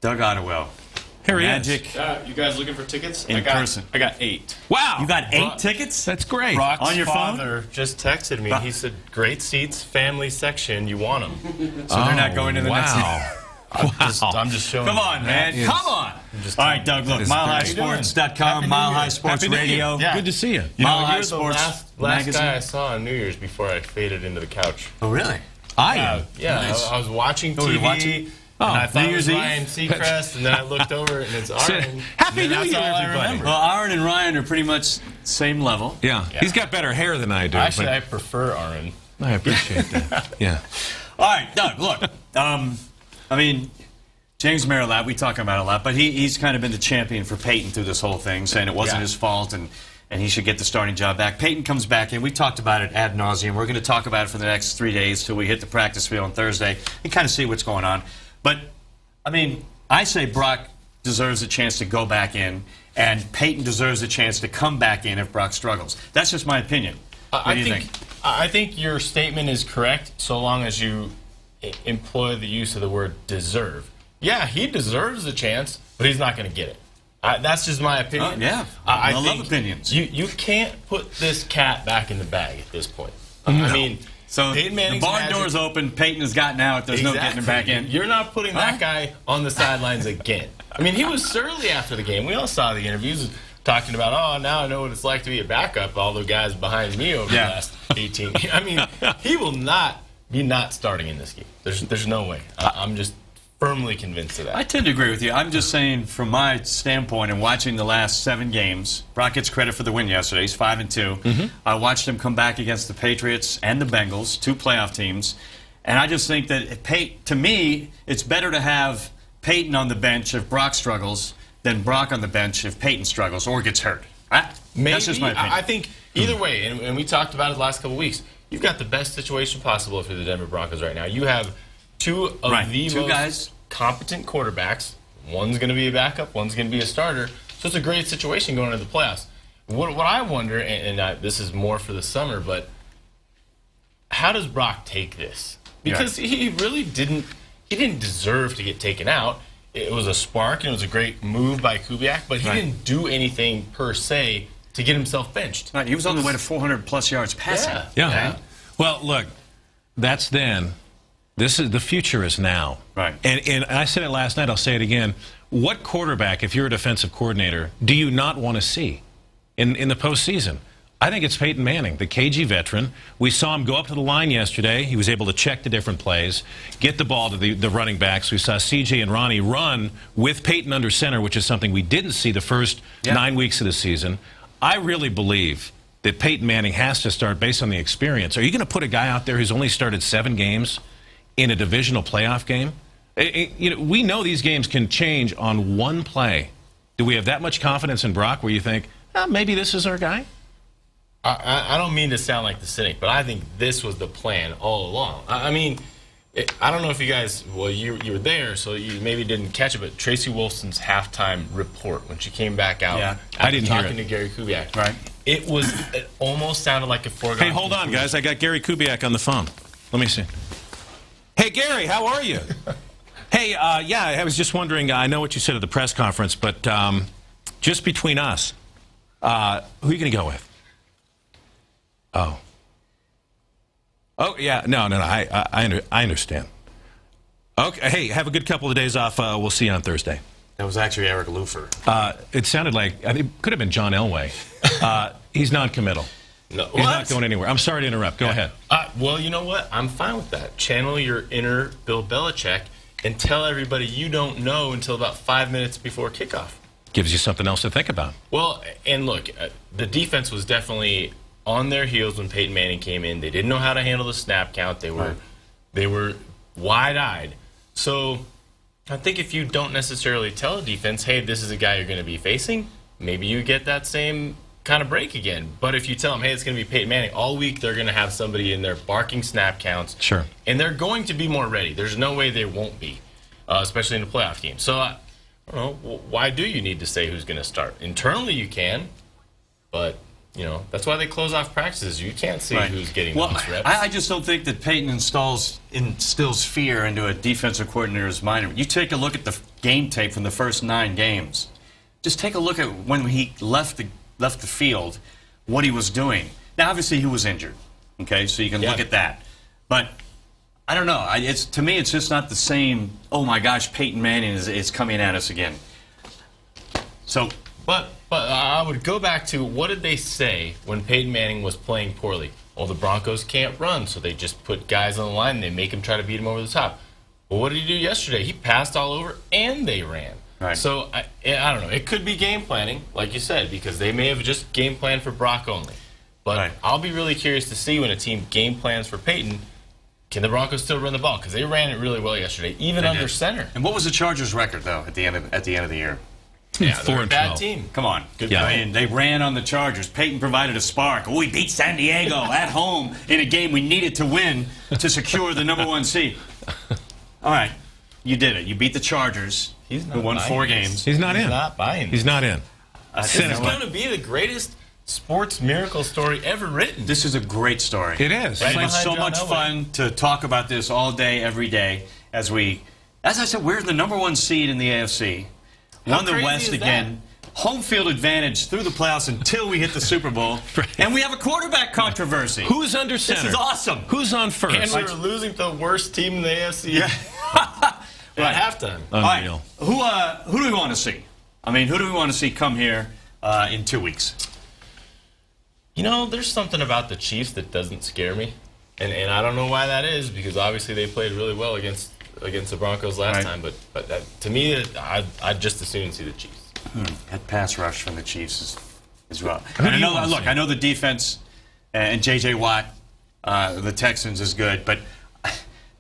Doug Ottewill. Here he Magic. is. You guys looking for tickets? In person. I got 8. Wow. You got 8 tickets? That's great. Brock's On your phone? father just texted me. He said, great seats, family section. You want them. So they're not going to the next Wow. I'm just showing. Come on, man. is- Come on. All right, Doug, look, is MileHighSports.com, Mile High Sports Happy New Year. Radio. Yeah. Good to see you. You know, Mile High you're the Sports last magazine. guy I saw on New Year's before I faded into the couch. Oh, really? I am. Yeah, Nice. I was watching Oh, you TV. watching? Oh, and I thought New it was Year's Eve? Ryan Seacrest, and then I looked over and it's Aaron. Happy and New that's Year, all I everybody. remember. Well, Aaron and Ryan are pretty much same level. Yeah. He's got better hair than I do. Actually, but I prefer Aaron. I appreciate that. Yeah. All right, Doug, look. I mean, James Merrillat, we talk about it a lot, but he's kind of been the champion for Peyton through this whole thing, saying it wasn't his fault and he should get the starting job back. Peyton comes back in. We talked about it ad nauseum. We're going to talk about it for the next 3 days till we hit the practice field on Thursday and kind of see what's going on. But, I mean, I say Brock deserves a chance to go back in, and Peyton deserves a chance to come back in if Brock struggles. That's just my opinion. What do you think? I think your statement is correct so long as you employ the use of the word deserve. Yeah, he deserves a chance, but he's not going to get it. That's just my opinion. Yeah, I love opinions. You can't put this cat back in the bag at this point. No. I mean, So Peyton the Manning's barn magic- door's open. Peyton has gotten out. There's no getting him back in. You're not putting that guy on the sidelines again. I mean, he was surly after the game. We all saw the interviews talking about, oh, now I know what it's like to be a backup. All the guys behind me over the last 18 years. I mean, he will not be not starting in this game. There's no way. I'm just firmly convinced of that. I tend to agree with you. I'm just saying, from my standpoint, and watching the last 7 games, Brock gets credit for the win yesterday. He's 5-2. I watched him come back against the Patriots and the Bengals, 2 playoff teams, and I just think that to me, it's better to have Peyton on the bench if Brock struggles than Brock on the bench if Peyton struggles or gets hurt. Maybe. That's just my opinion. I think either way, and we talked about it the last couple of weeks, you've got the best situation possible if you're the Denver Broncos right now. You have two of the Two most guys. competent quarterbacks. One's going to be a backup, one's going to be a starter. So it's a great situation going into the playoffs. What I wonder, and this is more for the summer, but how does Brock take this? Because he really didn't deserve to get taken out. It was a spark, and it was a great move by Kubiak, but he didn't do anything per se to get himself benched. He was on the way to 400-plus yards passing. Yeah. Well, look, that's then. This is the future is now. Right. And I said it last night, I'll say it again. What quarterback, if you're a defensive coordinator, do you not want to see in the postseason? I think it's Peyton Manning, the KG veteran. We saw him go up to the line yesterday. He was able to check the different plays, get the ball to the running backs. We saw CJ and Ronnie run with Peyton under center, which is something we didn't see the first 9 weeks of the season. I really believe that Peyton Manning has to start based on the experience. Are you going to put a guy out there who's only started 7 games in a divisional playoff game? We know these games can change on one play. Do we have that much confidence in Brock where you think, maybe this is our guy? I don't mean to sound like the cynic, but I think this was the plan all along. I mean, I don't know if you guys, well, you were there, so you maybe didn't catch it, but Tracy Wolfson's halftime report when she came back out I didn't talking hear to Gary Kubiak. Right. It almost sounded like a foregone Hey, hold on, guys. I got Gary Kubiak on the phone. Let me see. Hey, Gary, how are you? Hey, I was just wondering, I know what you said at the press conference, but just between us, who are you going to go with? Oh, yeah. No. I understand. Okay. Hey, have a good couple of days off. We'll see you on Thursday. That was actually Eric Lufer. It sounded like it could have been John Elway. He's non-committal. No, He's not going anywhere. I'm sorry to interrupt. Go ahead. Well, you know what? I'm fine with that. Channel your inner Bill Belichick and tell everybody you don't know until about 5 minutes before kickoff. Gives you something else to think about. Well, and look, the defense was definitely on their heels when Peyton Manning came in. They didn't know how to handle the snap count. They were wide-eyed. So I think if you don't necessarily tell a defense, hey, this is a guy you're going to be facing, maybe you get that same kind of break again. But if you tell them, hey, it's going to be Peyton Manning, all week they're going to have somebody in there barking snap counts. Sure. And they're going to be more ready. There's no way they won't be, especially in a playoff game. So I don't know, why do you need to say who's going to start? Internally you can, but That's why they close off practices. You can't see Right. who's getting Well, those reps. I just don't think that Peyton instills fear into a defensive coordinator's mind. You take a look at the game tape from the first 9 games. Just take a look at when he left the field, what he was doing. Now, obviously, he was injured. Okay, so you can look at that. But I don't know. To me, it's just not the same. Oh my gosh, Peyton Manning is coming at us again. So, But I would go back to, what did they say when Peyton Manning was playing poorly? Well, the Broncos can't run, so they just put guys on the line and they make him try to beat him over the top. Well, what did he do yesterday? He passed all over and they ran. Right. So I don't know. It could be game planning, like you said, because they may have just game planned for Brock only. But Right. I'll be really curious to see when a team game plans for Peyton, can the Broncos still run the ball? Because they ran it really well yesterday, even under center. and what was the Chargers' record though at the end of the year? Yeah, 4 they're a and bad 12. team. Come on. Yeah. I mean, they ran on the Chargers. Peyton provided a spark. Oh, we beat San Diego at home in a game we needed to win to secure the #1 seed. All right. You did it. You beat the Chargers, He's not who won buying 4 this. games. He's not in. Not buying. He's not in. This is going to be the greatest sports miracle story ever written. This is a great story. It is. Right. It's been behind so John much Elway. fun to talk about this all day, every day, as I said, we're the #1 seed in the AFC. Won the crazy West is again. Home field advantage through the playoffs until we hit the Super Bowl. Right. And we have a quarterback controversy. Who's under center? This is awesome. Who's on first? And we were losing to the worst team in the AFC Yeah. at halftime. All right. Unreal. Who do we want to see? I mean, who do we want to see come here in 2 weeks? There's something about the Chiefs that doesn't scare me. And I don't know why that is, because obviously they played really well against the Broncos last Right. time. But to me, I'd just as soon see the Chiefs. That pass rush from the Chiefs is rough. Who do And you wanna see? I know the defense and J.J. Watt, the Texans, is good, but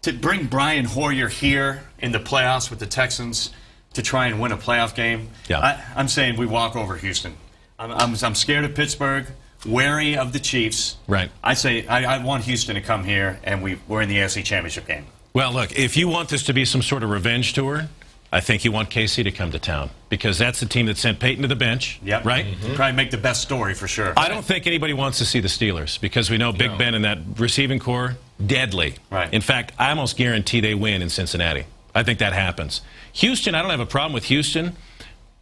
to bring Brian Hoyer here in the playoffs with the Texans to try and win a playoff game, Yeah. I'm saying we walk over Houston. I'm scared of Pittsburgh, wary of the Chiefs. Right. I say I want Houston to come here, and we're in the AFC Championship game. Well, look, if you want this to be some sort of revenge tour, I think you want KC to come to town, because that's the team that sent Peyton to the bench, Yep. right? Probably make the best story for sure. I don't think anybody wants to see the Steelers, because we know Big Ben and that receiving core, deadly. Right. In fact, I almost guarantee they win in Cincinnati. I think that happens. Houston, I don't have a problem with Houston,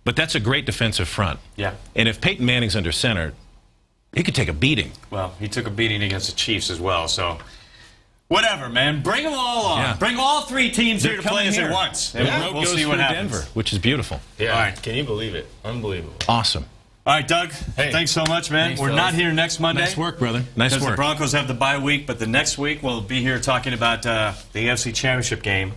but that's a great defensive front. Yeah. And if Peyton Manning's under center, he could take a beating. Well, he took a beating against the Chiefs as well, so whatever, man. Bring them all on. Yeah. Bring all 3 teams here to play as here. at once. The And road we'll goes see what through happens. Denver, which is beautiful. Yeah. All right. Can you believe it? Unbelievable. Awesome. All right, Doug, Hey. thanks so much, man. Thanks, We're fellas. not here next Monday. Nice work, brother. Nice Because the work. Broncos have the bye week, but the next week we'll be here talking about the AFC Championship game